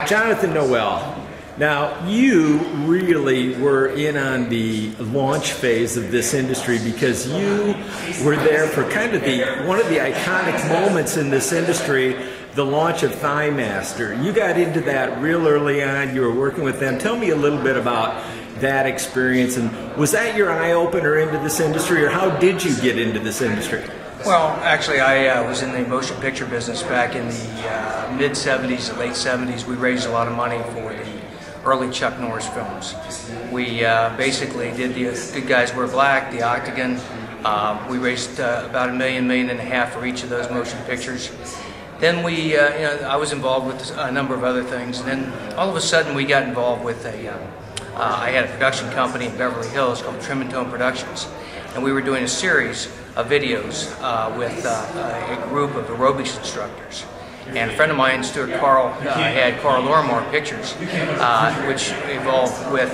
Jonathon Noel, now you really were in on the launch phase of this industry because you were there for kind of one of the iconic moments in this industry, the launch of ThighMaster. You got into that real early on, you were working with them. Tell me a little bit about that experience, and was that your eye-opener into this industry, or how did you get into this industry? Well, actually, I was in the motion picture business back in the mid-'70s, late '70s. We raised a lot of money for the early Chuck Norris films. We basically did the Good Guys Wear Black, the Octagon. We raised about $1 million, $1.5 million for each of those motion pictures. Then I was involved with a number of other things, and then all of a sudden we got involved with I had a production company in Beverly Hills called Trim and Tone Productions, and we were doing a series of videos with a group of aerobics instructors. And a friend of mine, Stuart Carl, had Carl Lorimar Pictures, which evolved with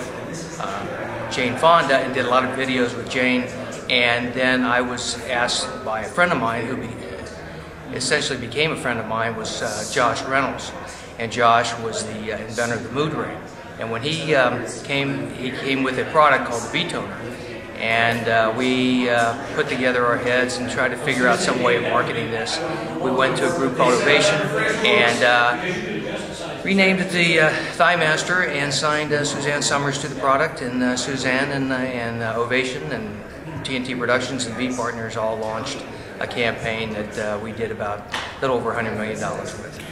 Jane Fonda, and did a lot of videos with Jane. And then I was asked by a friend of mine, who essentially became a friend of mine, was Josh Reynolds. And Josh was the inventor of the mood ring. And when he came with a product called the B-Toner. And we put together our heads and tried to figure out some way of marketing this. We went to a group called Ovation and renamed it the ThighMaster, and signed Suzanne Summers to the product. And Suzanne and Ovation and TNT Productions and V Partners all launched a campaign that we did about a little over $100 million with.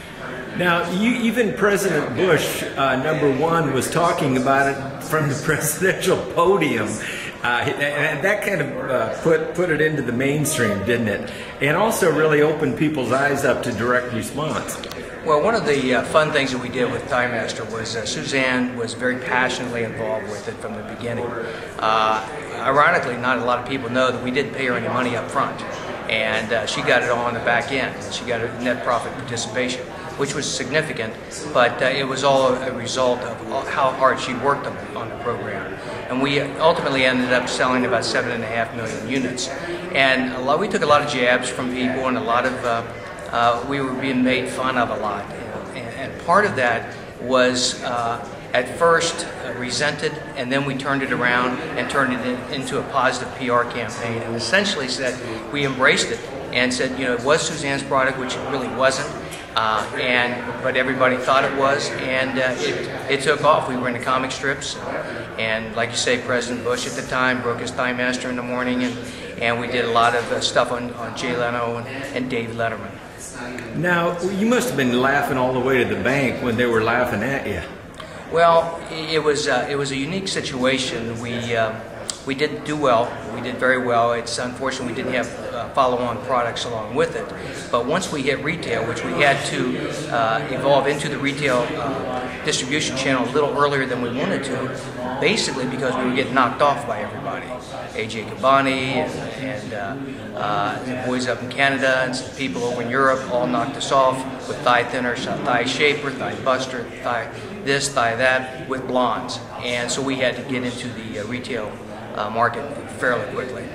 Now, even President Bush, #1, was talking about it from the presidential podium. And that kind of put it into the mainstream, didn't it? And also really opened people's eyes up to direct response. Well, one of the fun things that we did with ThighMaster was Suzanne was very passionately involved with it from the beginning. Ironically, not a lot of people know that we didn't pay her any money up front. And she got it all on the back end. She got a net profit participation, which was significant, but it was all a result of how hard she worked on the program. And we ultimately ended up selling about 7.5 million units. And we took a lot of jabs from people, and a lot of, we were being made fun of a lot. And part of that was at first resented, and then we turned it around and turned it into a positive PR campaign, and essentially said we embraced it and said, you know, it was Suzanne's product, which it really wasn't. But everybody thought it was, and it took off. We were in the comic strips, and like you say, President Bush at the time broke his ThighMaster in the morning, and we did a lot of stuff on Jay Leno and Dave Letterman. Now, you must have been laughing all the way to the bank when they were laughing at you. Well, it was a unique situation. We did do well. We did very well. It's unfortunate we didn't have follow-on products along with it. But once we hit retail, which we had to evolve into the retail distribution channel a little earlier than we wanted to, basically because we were getting knocked off by everybody. A.J. Kabani and the boys up in Canada and some people over in Europe all knocked us off with thigh thinners, thigh shaper, thigh buster, thigh this, thigh that, with blondes. And so we had to get into the retail market fairly quickly.